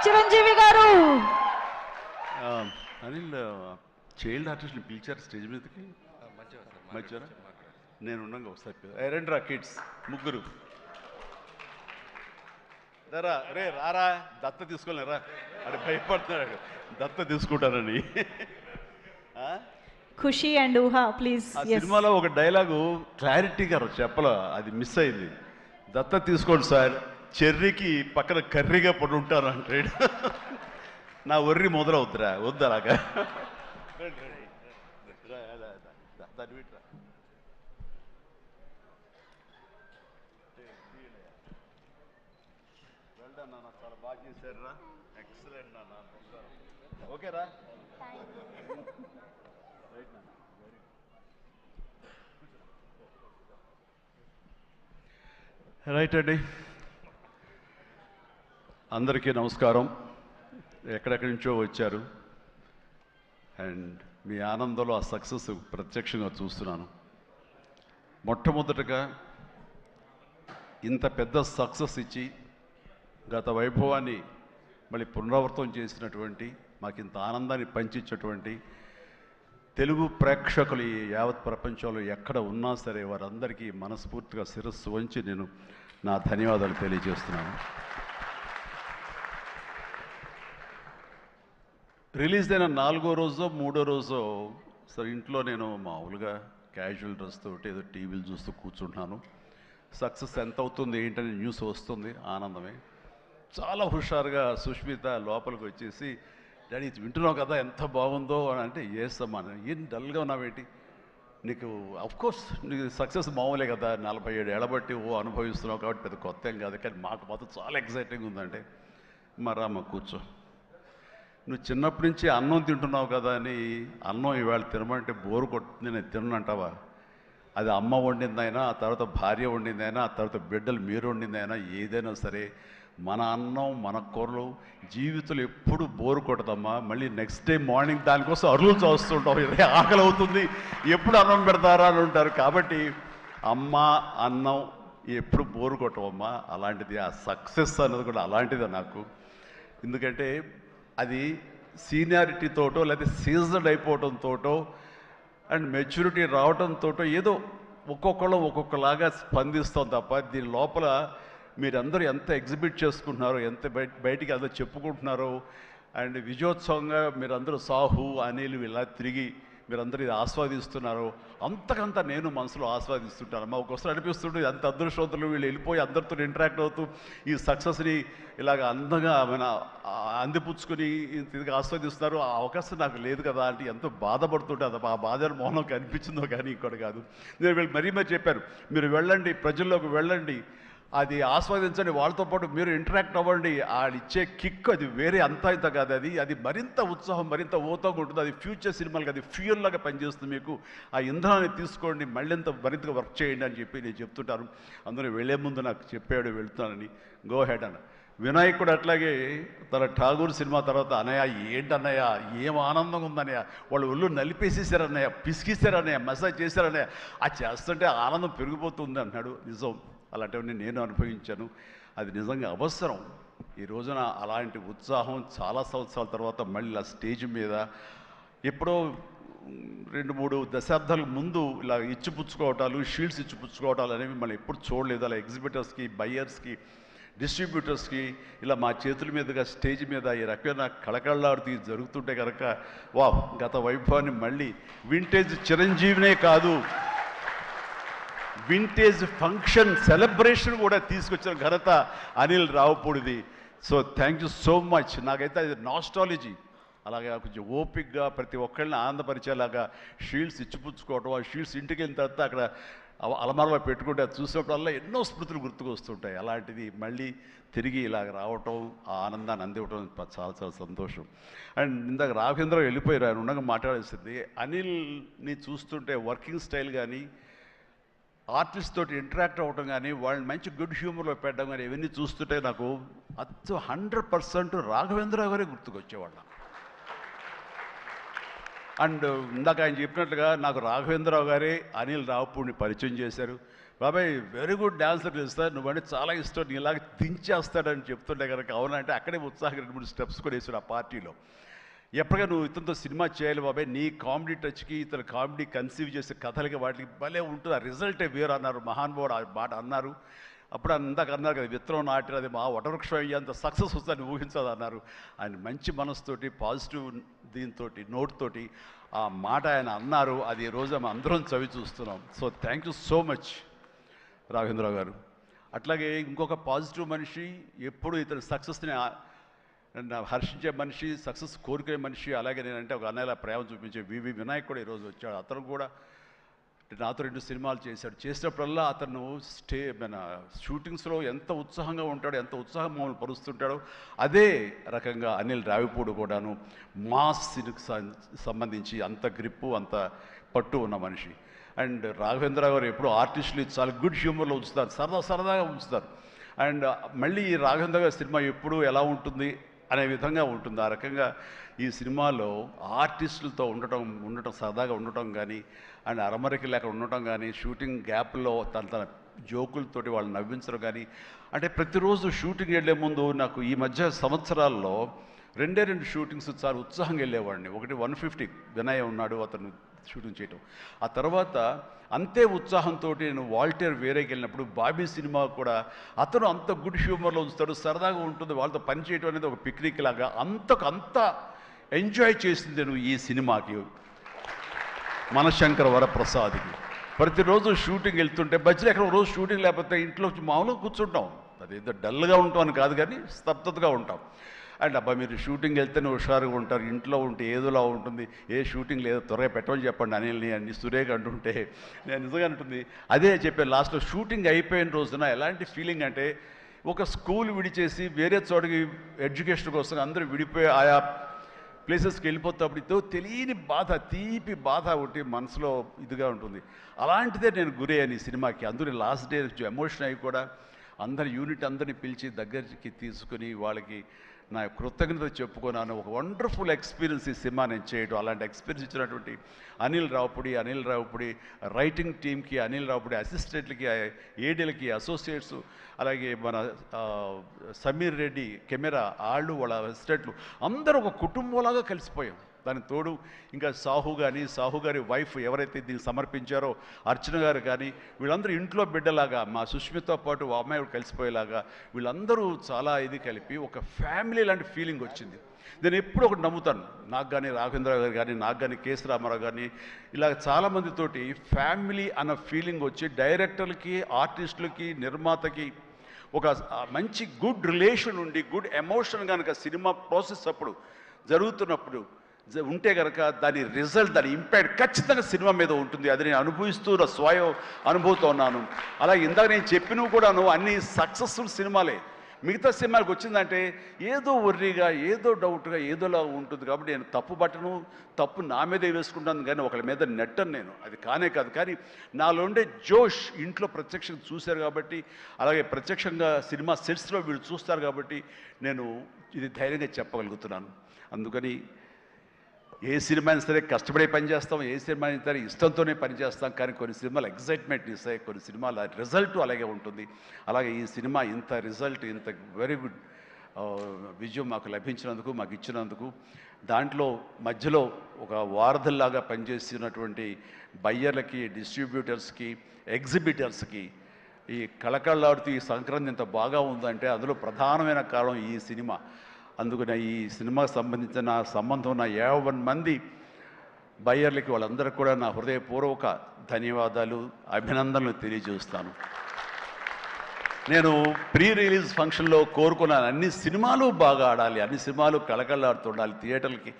చిరంజీవి గారు. అనిల్, చైల్డ్ ఆర్టిస్ట్ని పిలిచారు స్టేజ్ మీదకి. మధ్యన నేను ఉన్నాగా ఒకసారి రండి రా కిడ్స్ ముగ్గురు రా రే రారా, దత్త తీసుకోలేరా అక్కడ భయపడుతున్నాడు దత్త తీసుకుంటానని. ఖుషి అండ్ ఊహా ప్లీజ్. ఆ సినిమాలో ఒక డైలాగు క్లారిటీగా చెప్పలో, అది మిస్ అయింది. దత్త తీసుకోండి సార్, చెర్రీకి పక్కన కర్రీగా పడి ఉంటాను అంటాడు. నా ఒర్రి మొదలవుద్దురా, వద్దు అలాగా. చాలా బాగా చేశారు రా, ఎక్సలెంట్ నాన్న, ఓకేరా. రైట్ అండి, అందరికీ నమస్కారం. ఎక్కడెక్కడి నుంచో వచ్చారు అండ్ మీ ఆనందంలో ఆ సక్సెస్ ప్రత్యక్షంగా చూస్తున్నాను. మొట్టమొదటగా ఇంత పెద్ద సక్సెస్ ఇచ్చి గత వైభవాన్ని మళ్ళీ పునరావృతం చేసినటువంటి, మాకు ఇంత ఆనందాన్ని పంచించేటువంటి తెలుగు ప్రేక్షకులు ఈ యావత్ ప్రపంచంలో ఎక్కడ ఉన్నా సరే వారందరికీ మనస్ఫూర్తిగా శిరస్సు వంచి నేను నా ధన్యవాదాలు తెలియజేస్తున్నాను. రిలీజ్ అయిన 4వ రోజో 3వ రోజో సరే ఇంట్లో నేను మామూలుగా క్యాజువల్ డ్రెస్ తోటి ఏదో టీవీలు చూస్తూ కూర్చుంటున్నాను. సక్సెస్ ఎంత అవుతుంది ఏంటని న్యూస్ వస్తుంది, ఆనందమే. చాలా హుషారుగా సుష్మిత లోపలికి వచ్చేసి, డాడీ ఇది వింటున్నావు కదా ఎంత బాగుందో అని అంటే, ఏసమ్మా ఏం డల్గా ఉన్నావేంటి, నీకు అఫ్కోర్స్ నీకు సక్సెస్ మామూలే కదా, 47 ఏళ్ళ బట్టి అనుభవిస్తున్నావు కాబట్టి పెద్ద కొత్త ఏం కాదు, కానీ మాకు మాత్రం చాలా ఎక్సైటింగ్ ఉందంటే, మరమ్మ కూర్చో, నువ్వు చిన్నప్పటి నుంచి అన్నం తింటున్నావు కదా అని అన్నం ఇవాళ తినమంటే బోరు కొట్టుతుంది నేను తినంటావా? అది అమ్మ వండిందైనా, ఆ తర్వాత భార్య వండిందైనా, ఆ తర్వాత బిడ్డలు మీరు వండిందైనా, ఏదైనా సరే మన అన్నం మన కూరలు జీవితంలో ఎప్పుడు బోరు కొట్టదమ్మా. మళ్ళీ నెక్స్ట్ డే మార్నింగ్ దానికోసం అరులు చూస్తుంటాం, ఇదే ఆకలి అవుతుంది, ఎప్పుడు అన్నం పెడతారా అని ఉంటారు. కాబట్టి అమ్మ అన్నం ఎప్పుడు బోరు కొట్టవమ్మా. అలాంటిది ఆ సక్సెస్ అన్నది కూడా అలాంటిదే నాకు. ఎందుకంటే అది సీనియారిటీతోటో లేదా సీజన్ అయిపోవడంతోటో అండ్ మెచ్యూరిటీ రావడంతో ఏదో ఒక్కొక్కళ్ళు ఒక్కొక్కలాగా స్పందిస్తాం తప్ప, దీని లోపల మీరందరూ ఎంత ఎగ్జిబిట్ చేసుకుంటున్నారో, ఎంత బయటికి అందరూ చెప్పుకుంటున్నారో, అండ్ విజయోత్సవంగా మీరందరూ సాహు అనిల్ ఇలా తిరిగి మీరందరూ ఇది ఆస్వాదిస్తున్నారు, అంతకంతా నేను మనసులో ఆస్వాదిస్తుంటాను. మా ఒక్కొక్కసారి అనిపిస్తుంటే అంత అదృష్టవంతులు వీళ్ళు వెళ్ళిపోయి అందరితో ఇంటరాక్ట్ అవుతూ ఈ సక్సెస్ని ఇలాగ అందంగా అందిపుచ్చుకొని తిరిగి ఆస్వాదిస్తున్నారు. ఆ అవకాశం నాకు లేదు కదా అంటే ఎంతో బాధపడుతుంటే, అది ఆ బాధ మౌనం కనిపించిందో కానీ ఇంకోటి కాదు. నేను వీళ్ళు మరీ చెప్పాను, మీరు వెళ్ళండి, ప్రజల్లోకి వెళ్ళండి, అది ఆస్వాదించండి, వాళ్ళతో పాటు మీరు ఇంటరాక్ట్ అవ్వండి, ఇచ్చే కిక్ అది వేరే అంతా ఇంత కాదు, అది మరింత ఉత్సాహం మరింత ఊతంగా ఉంటుంది. అది ఫ్యూచర్ సినిమాలకు అది ఫ్యూయల్ లాగా పనిచేస్తుంది. మీకు ఆ ఇంధనాన్ని తీసుకోండి, మరింతగా వర్క్ చేయండి అని చెప్పి నేను చెప్తుంటాను. అందరూ వెళ్ళే ముందు నాకు చెప్పాడు వెళ్తానని, గో హెడ్ అన్న. వినాయక్ కూడా అట్లాగే తన ఠాగూర్ సినిమా తర్వాత, అన్నయ్య ఏంటన్నయ్య ఏం ఆనందంగా ఉందన్నయ్య, వాళ్ళు ఒళ్ళు నలిపేసేసారన్నయ్య, పిసికిస్తారన్నయ్య, మసాజ్ చేశారన్నయ్య, అది చేస్తుంటే ఆనందం పెరిగిపోతుంది అన్నాడు. నిజం, అలాంటివన్నీ నేను అనుభవించాను. అది నిజంగా అవసరం. ఈ రోజున అలాంటి ఉత్సాహం చాలా సంవత్సరాల తర్వాత మళ్ళీ ఆ స్టేజ్ మీద, ఎప్పుడో 2-3 దశాబ్దాల ముందు ఇలా ఇచ్చిపుచ్చుకోవటాలు, షీల్డ్స్ ఇచ్చిపుచ్చుకోవటాలు అనేవి మనం ఎప్పుడు చూడలేదు. అలా ఎగ్జిబిటర్స్కి, బయ్యర్స్కి, డిస్ట్రిబ్యూటర్స్కి ఇలా మా చేతుల మీదుగా స్టేజ్ మీద ఈ రకమైన కళకళలాడుతూ జరుగుతుంటే కనుక, వా గత వైభవాన్ని మళ్ళీ వింటేజ్ చిరంజీవినే కాదు, వింటేజ్ ఫంక్షన్ సెలబ్రేషన్ కూడా తీసుకొచ్చిన ఘనత అనిల్ రావుపూడిది. So thank you so much. నాకైతే అది నాస్టాలజీ. అలాగే కొంచెం ఓపిక్గా ప్రతి ఒక్కళ్ళని ఆనందపరిచేలాగా షీల్డ్స్ ఇచ్చిపుచ్చుకోవటం, ఆ షీల్డ్స్ ఇంటికి వెళ్ళిన తర్వాత అక్కడ అలమారలో పెట్టుకుంటే అది చూసినప్పుడల్లా ఎన్నో స్మృతులు గుర్తుకు వస్తుంటాయి. అలాంటిది మళ్ళీ తిరిగి ఇలాగ రావటం, ఆ ఆనందాన్ని అందివ్వటం చాలా చాలా సంతోషం. అండ్ ఇందాక రాఘవేంద్ర వెళ్ళిపోయారు, ఆయన ఉండగా మాట్లాడేసింది. అనిల్ని చూస్తుంటే వర్కింగ్ స్టైల్ కానీ, ఆర్టిస్ట్ తోటి ఇంటరాక్ట్ అవ్వటం కానీ, వాళ్ళని మంచి గుడ్ హ్యూమర్లో పెట్టడం కానీ, ఇవన్నీ చూస్తుంటే నాకు 100% రాఘవేంద్రరావు గారే గుర్తుకొచ్చేవాళ్ళం. అండ్ ఇందాక ఆయన చెప్పినట్లుగా నాకు రాఘవేంద్రరావు గారే అనిల్ రావుపూడిని పరిచయం చేశారు. బాబాయ్ వెరీ గుడ్ డాన్సర్ తెలుస్తా, నువ్వంటే చాలా ఇష్టం, నీలాగా దించేస్తాడని చెప్తుంటే కనుక అవునంటే అక్కడే ఉత్సాహం 2-3 స్టెప్స్ కూడా వేసాడు ఆ పార్టీలో. ఎప్పటిగా నువ్వు ఇతనితో సినిమా చేయాలి బాబాయ్, నీ కామెడీ టచ్కి ఇతను కామెడీ కన్సీవ్ చేసే కథలకి వాటికి భలే ఉంటుంది, ఆ రిజల్టే వేరు అన్నారు మహానుభావుడు, ఆ మాట అన్నారు. అప్పుడు అందాక అన్నారు కదా, విత్తనం నాటినది మా వటవృక్షం అయ్యేంత సక్సెస్ వస్తుందని ఊహించదు అన్నారు. ఆయన మంచి మనసుతోటి పాజిటివ్ దీంతో నోట్తోటి ఆ మాట ఆయన అన్నారు. అది ఈ రోజు మనం అందరం చవి చూస్తున్నాం. So thank you so much Raghavendra Rao గారు. అట్లాగే ఇంకొక పాజిటివ్ మనిషి, ఎప్పుడు ఇతని సక్సెస్ని హర్షించే మనిషి, సక్సెస్ కోరుకునే మనిషి. అలాగే నేనంటే ఒక అన్నయ్యలా ప్రేమ చూపించే వివి వినాయక్ కూడా ఈరోజు వచ్చాడు. అతను కూడా నాతో 2 సినిమాలు చేశాడు. చేసినప్పుడల్లా అతను మన షూటింగ్స్లో ఎంత ఉత్సాహంగా ఉంటాడో, ఎంత ఉత్సాహం మమ్మల్ని పరుస్తుంటాడో అదే రకంగా అనిల్ రావిపూడి కూడాను మాస్ సినికి సంబంధించి అంత గ్రిప్పు, అంత పట్టు ఉన్న మనిషి. అండ్ రాఘవేంద్ర గారు ఎప్పుడు ఆర్టిస్టులు చాలా గుడ్ హ్యూమర్లో ఉంచుతారు, సరదాగా ఉంచుతారు. అండ్ మళ్ళీ ఈ రాఘవేంద్ర గారి సినిమా ఎప్పుడు ఎలా ఉంటుంది అనే విధంగా ఉంటుంది. ఆ రకంగా ఈ సినిమాలో ఆర్టిస్టులతో ఉండటం సరదాగా ఉండటం కానీ, అండ్ అరమరికి లేక ఉండటం కానీ, షూటింగ్ గ్యాప్లో తన జోకులతోటి వాళ్ళు నవ్వించడం కానీ, అంటే ప్రతిరోజు షూటింగ్ వెళ్ళే ముందు నాకు ఈ మధ్య సంవత్సరాల్లో 2 షూటింగ్స్ చాలా ఉత్సాహంగా వెళ్ళేవాడిని. ఒకటి 150 వినయ్ ఉన్నాడు, అతను షూటింగ్ చేయటం. ఆ తర్వాత అంతే ఉత్సాహంతో నేను వాల్టర్ వేరేకి వెళ్ళినప్పుడు బాబీ సినిమా కూడా అతను అంత గుడ్ హ్యూమర్లో ఉంచుతాడు, సరదాగా ఉంటుంది, వాళ్ళతో పని చేయడం అనేది ఒక పిక్నిక్ లాగా అంత ఎంజాయ్ చేసింది నేను ఈ సినిమాకి. మనశంకర వరప్రసాద్కి ప్రతిరోజు షూటింగ్ వెళ్తుంటే మధ్యలో ఎక్కడ రోజు షూటింగ్ లేకపోతే ఇంట్లో మామూలుగా కూర్చుంటాం, అదేదో డల్గా ఉంటాం అని కాదు కానీ స్తబ్దతగా ఉంటాం. అండ్ అబ్బా మీరు షూటింగ్ వెళ్తేనే హుషారుగా ఉంటారు, ఇంట్లో ఉంటే ఏదోలా ఉంటుంది, ఏ షూటింగ్ లేదో త్వరగా పెట్టమని చెప్పండి అనిల్ని అని సురేఖ అంటుంటే నేను నిజంగా అంటుంది అదే చెప్పాను. లాస్ట్లో షూటింగ్ అయిపోయిన రోజున ఎలాంటి ఫీలింగ్ అంటే ఒక స్కూల్ విడిచేసి వేరే చోటకి ఎడ్యుకేషన్ కోసం అందరూ విడిపోయి ఆయా ప్లేసెస్కి వెళ్ళిపోతాప్పుడు తెలియని బాధ, తీపి బాధ ఒకటి మనసులో ఇదిగా ఉంటుంది. అలాంటిదే నేను గురయ్యాను ఈ సినిమాకి. అందులో లాస్ట్ డే ఎమోషన్ అయ్యి కూడా అందరి యూనిట్ అందరినీ పిలిచి దగ్గరికి తీసుకుని వాళ్ళకి నా కృతజ్ఞత చెప్పుకున్నాను. ఒక వండర్ఫుల్ ఎక్స్పీరియన్స్ ఈ సినిమా నేను చేయడం. అలాంటి ఎక్స్పీరియన్స్ ఇచ్చినటువంటి అనిల్ రావుపూడి రైటింగ్ టీమ్కి, అనిల్ రావుపూడి అసిస్టెంట్లకి, ఏడీలకి, అసోసియేట్స్, అలాగే మన సమీర్ రెడ్డి కెమెరా వాళ్ళు, వాళ్ళ అసిస్టెంట్లు అందరూ ఒక కుటుంబంలాగా కలిసిపోయాం. దానికి తోడు ఇంకా సాహు గారి వైఫ్ ఎవరైతే దీన్ని సమర్పించారో అర్చన గారు కానీ, వీళ్ళందరూ ఇంట్లో బిడ్డలాగా మా సుష్మితో పాటు ఆ అమ్మాయి కలిసిపోయేలాగా వీళ్ళందరూ చాలా ఇది కలిపి ఒక ఫ్యామిలీ లాంటి ఫీలింగ్ వచ్చింది. నేను ఎప్పుడు ఒకటి నమ్ముతాను, నాకు కానీ రాఘవేంద్ర గారు కానీ, నాకు కానీ కేఎస్ రామారావు కానీ, ఇలా చాలామందితోటి ఫ్యామిలీ అన్న ఫీలింగ్ వచ్చి డైరెక్టర్లకి, ఆర్టిస్టులకి, నిర్మాతకి ఒక మంచి గుడ్ రిలేషన్ ఉండి గుడ్ ఎమోషన్ కనుక సినిమా ప్రాసెస్ అప్పుడు జరుగుతున్నప్పుడు ఉంటే కనుక దాని రిజల్ట్, దాని ఇంపాక్ట్ ఖచ్చితంగా సినిమా మీద ఉంటుంది. అది నేను అనుభవిస్తూ స్వయం అనుభూతో ఉన్నాను. అలాగే ఇందాక నేను చెప్పినవి కూడాను అన్ని సక్సెస్ఫుల్ సినిమాలే. మిగతా సినిమాలకు వచ్చిందంటే ఏదో వర్రీగా, ఏదో డౌట్గా, ఏదోలా ఉంటుంది. కాబట్టి నేను తప్పు నా మీదే వేసుకుంటాను కానీ ఒకళ్ళ మీద నెట్టను నేను, అది కానే కాదు. కానీ నాలో ఉండే జోష్ ఇంట్లో ప్రత్యక్షంగా చూశారు కాబట్టి, అలాగే ప్రత్యక్షంగా సినిమా సెట్స్లో వీళ్ళు చూస్తారు కాబట్టి నేను ఇది ధైర్యంగా చెప్పగలుగుతున్నాను. అందుకని ఏ సినిమా అయినా సరే కష్టపడే పనిచేస్తాం, ఏ సినిమా అయినా సరే ఇష్టంతోనే పనిచేస్తాం. కానీ కొన్ని సినిమాలు ఎగ్జైట్మెంట్ ఇస్తాయి, కొన్ని సినిమాల రిజల్ట్ అలాగే ఉంటుంది. అలాగే ఈ సినిమా ఇంత రిజల్ట్, ఇంత వెరీ గుడ్ విజయం మాకు లభించినందుకు, మాకు ఇచ్చినందుకు, దాంట్లో మధ్యలో ఒక వారధల్లాగా పనిచేస్తున్నటువంటి బయ్యర్లకి, డిస్ట్రిబ్యూటర్స్కి, ఎగ్జిబిటర్స్కి ఈ కళకళలాడుతూ ఈ సంక్రాంతి ఇంత బాగా ఉందంటే అందులో ప్రధానమైన కారణం ఈ సినిమా. అందుకని ఈ సినిమాకు సంబంధించిన సంబంధం ఉన్న 50 మంది బయ్యర్లకి, వాళ్ళందరికీ కూడా నా హృదయపూర్వక ధన్యవాదాలు, అభినందనలు తెలియజేస్తాను. నేను ప్రీ రిలీజ్ ఫంక్షన్లో కోరుకున్నాను అన్ని సినిమాలు బాగా ఆడాలి, అన్ని సినిమాలు కళకళలాడుతుండాలి, థియేటర్లకి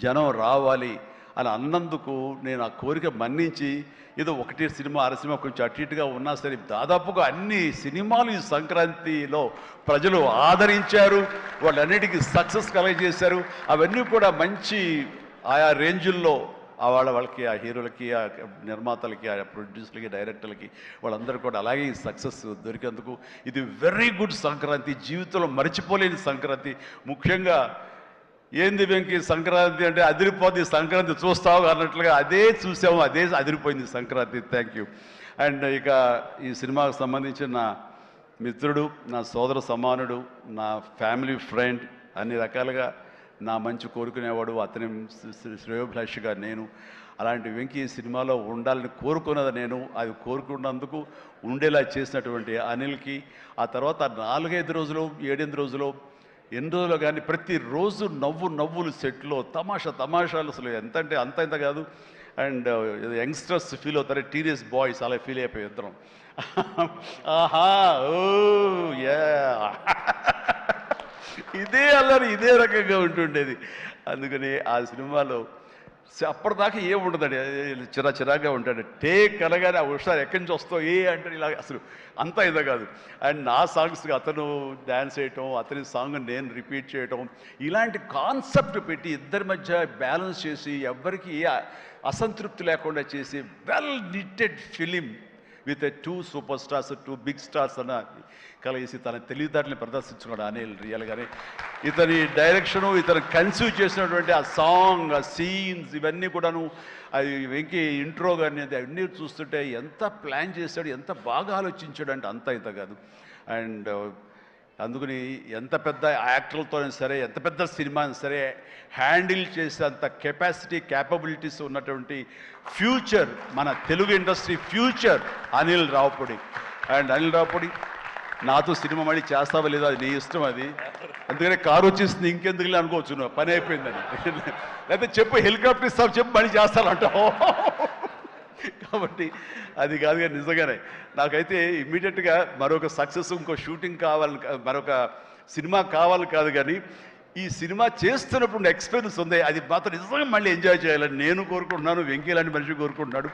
జనం రావాలి అని అన్నందుకు నేను ఆ కోరిక మన్నించి ఏదో 1 సినిమా 6 సినిమా కొంచెం అటు ఇటుగా ఉన్నా సరే దాదాపుగా అన్ని సినిమాలు ఈ సంక్రాంతిలో ప్రజలు ఆదరించారు, వాళ్ళన్నిటికీ సక్సెస్ కలగజేశారు. అవన్నీ కూడా మంచి ఆయా రేంజుల్లో వాళ్ళకి, ఆ హీరోలకి, ఆ నిర్మాతలకి, ఆ ప్రొడ్యూసర్లకి, డైరెక్టర్లకి వాళ్ళందరూ కూడా అలాగే ఈ సక్సెస్ దొరికేందుకు ఇది వెరీ గుడ్ సంక్రాంతి, జీవితంలో మర్చిపోలేని సంక్రాంతి. ముఖ్యంగా ఏంది వెంకి సంక్రాంతి అంటే అదిరిపోతుంది, సంక్రాంతి చూస్తావు అన్నట్లుగా అదే చూసాము, అదే అదిరిపోయింది సంక్రాంతి. Thank you. అండ్ ఇక ఈ సినిమాకు సంబంధించిన నా మిత్రుడు, నా సోదర సమానుడు, నా ఫ్యామిలీ ఫ్రెండ్, అన్ని రకాలుగా నా మంచి కోరుకునేవాడు, అతని శ్రేయోభిలాషిగా నేను. అలాంటి వెంకీ ఈ సినిమాలో ఉండాలని కోరుకున్నది నేను, అది కోరుకున్నందుకు ఉండేలా చేసినటువంటి అనిల్కి, ఆ తర్వాత 4-5 రోజులు 7-8 రోజులు ఎన్ని రోజులు కానీ ప్రతిరోజు నవ్వులు సెట్లో తమాషాలు అసలు ఎంత అంటే అంత ఇంత కాదు. అండ్ యంగ్స్టర్స్ ఫీల్ అవుతారు, టీనేజ్ బాయ్స్ అలా ఫీల్ అయిపోయి ఇద్దరం. ఆహా ఓ యా ఇదే అల్లరి ఇదే రకంగా ఉంటుండేది. అందుకని ఆ సినిమాలో అప్పటిదాకా ఏముండదండి, చిరాగా ఉంటాడు. టేక్ అనగానే ఒకసారి ఎక్కడి నుంచి వస్తావు అంటే ఇలా అసలు అంతా ఇదే కాదు. అండ్ నా సాంగ్స్కి అతను డ్యాన్స్ చేయటం, అతని సాంగ్ నేను రిపీట్ చేయటం, ఇలాంటి కాన్సెప్ట్ పెట్టి ఇద్దరి మధ్య బ్యాలెన్స్ చేసి ఎవ్వరికి అసంతృప్తి లేకుండా చేసి well knitted film with 2 super stars, 2 big stars అన్న కలిసి తన తెలివితేటలు ప్రదర్శించుకున్నాడు అనిల్ రియల్గానే. ఇతని డైరెక్షను, ఇతను కన్సీవ్ చేసినటువంటి ఆ సాంగ్, ఆ సీన్స్, ఇవన్నీ కూడాను అది వెంకీ ఇంట్రో కానీ అది అన్నీ చూస్తుంటే ఎంత ప్లాన్ చేశాడు, ఎంత బాగా ఆలోచించాడు అంటే అంత ఇంత కాదు. అండ్ అందుకని ఎంత పెద్ద యాక్టర్లతోనే సరే, ఎంత పెద్ద సినిమాని సరే హ్యాండిల్ చేసే అంత క్యాపబిలిటీస్ ఉన్నటువంటి ఫ్యూచర్, మన Telugu industry future Anil Ravipudi. And Anil Ravipudi నాతో సినిమా మళ్ళీ చేస్తావా లేదా అది నీ ఇష్టం, అది అందుకనే కారు వచ్చేసింది ఇంకెందుకులే అనుకోవచ్చు, నువ్వు పని అయిపోయిందని. లేకపోతే చెప్పు హెలికాప్టర్ ఇస్తావు, చెప్పు మళ్ళీ చేస్తానంటావు. కాబట్టి అది కాదు, కానీ నిజంగానే నాకైతే ఇమ్మీడియట్గా మరొక సక్సెస్, ఇంకో షూటింగ్ కావాలి, మరొక సినిమా కావాలి కాదు, కానీ ఈ సినిమా చేస్తున్నప్పుడు ఎక్స్పీరియన్స్ ఉంది, అది మాత్రం నిజంగా మళ్ళీ ఎంజాయ్ చేయాలని నేను కోరుకుంటున్నాను, వెంకీ లాంటి మనిషి కోరుకుంటున్నాడు.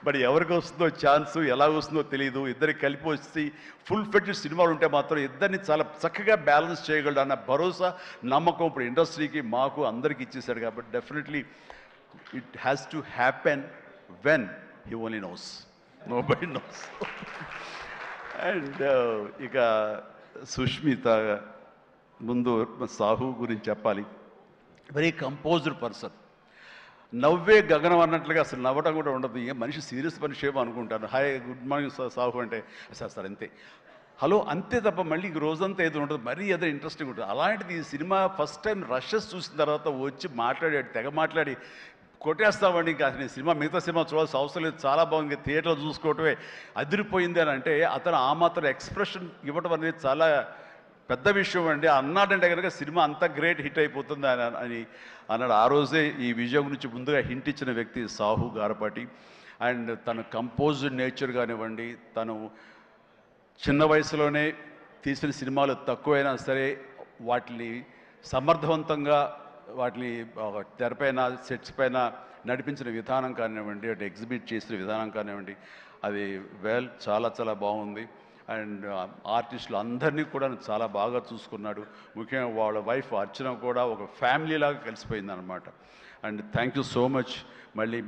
బట్ ఎవరికి వస్తుందో ఛాన్స్, ఎలా వస్తుందో తెలియదు. ఇద్దరికి కలిపి వచ్చి ఫుల్ ఫెడ్జెడ్ సినిమాలు ఉంటే మాత్రం ఇద్దరిని చాలా చక్కగా బ్యాలెన్స్ చేయగలడు అన్న భరోసా, నమ్మకం ఇప్పుడు ఇండస్ట్రీకి, మాకు అందరికి ఇచ్చేసాడు. కాబట్టి definitely it has to happen when he only knows, nobody nose. And ఇక సుష్మిత, ముందు సాహు గురించి చెప్పాలి. వెరీ కంపోజ్డ్ పర్సన్, నవ్వే గగనం అన్నట్లుగా అసలు నవ్వటం కూడా ఉండదు. ఏ మనిషి సీరియస్ మనిషి ఏమో అనుకుంటాను. హాయ్ గుడ్ మార్నింగ్ సాహు అంటే సార్ అంతే, హలో అంతే తప్ప మళ్ళీ రోజంతా ఏదో ఉంటుంది, మరీ ఏదో ఇంట్రెస్టింగ్ ఉంటుంది. అలాంటిది ఈ సినిమా ఫస్ట్ టైం రషెస్ చూసిన తర్వాత వచ్చి మాట్లాడాడు, తెగ మాట్లాడి కొట్టేస్తామండి, ఇంకా అసలు సినిమా మిగతా సినిమా చూడాల్సిన అవసరం లేదు, చాలా బాగుంది, థియేటర్లో చూసుకోవటమే అదిరిపోయింది అని అంటే అతను ఆ మాత్రం ఎక్స్ప్రెషన్ ఇవ్వటం అనేది చాలా పెద్ద విషయం అండి. అన్నాడంటే కనుక సినిమా అంత గ్రేట్ హిట్ అయిపోతుంది అని అన్నాడు. ఆ రోజే ఈ విజయం గురించి ముందుగా హింట్ ఇచ్చిన వ్యక్తి సాహు గారపాటి. అండ్ తన కంపోజ్డ్ నేచర్ కానివ్వండి, తను చిన్న వయసులోనే తీసిన సినిమాలు తక్కువైనా సరే వాటిని సమర్థవంతంగా వాటిని తెరపైన సెట్స్ పైన నడిపించిన విధానం కానివ్వండి, అటు ఎగ్జిబిట్ చేసిన విధానం కానివ్వండి, అది చాలా చాలా బాగుంది. అండ్ ఆర్టిస్టులు అందరినీ కూడా చాలా బాగా చూసుకున్నాడు. ముఖ్యంగా వాళ్ళ వైఫ్ అర్చన కూడా ఒక ఫ్యామిలీ లాగా కలిసిపోయింది అనమాట. And thank you so much. మళ్ళీ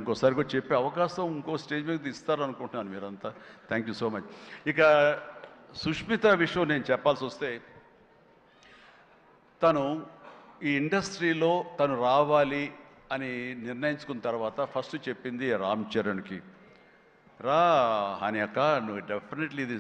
ఇంకోసారి కూడా చెప్పే అవకాశం ఇంకో స్టేజ్ మీద ఇస్తారు అనుకుంటున్నాను మీరంతా. Thank you so much. ఇక సుష్మిత విషయం నేను చెప్పాల్సి వస్తే, తను ఈ ఇండస్ట్రీలో తను రావాలి అని నిర్ణయించుకున్న తర్వాత ఫస్ట్ చెప్పింది రామ్ చరణ్కి, రా అని అక్క, నువ్వు డెఫినెట్లీ ఇది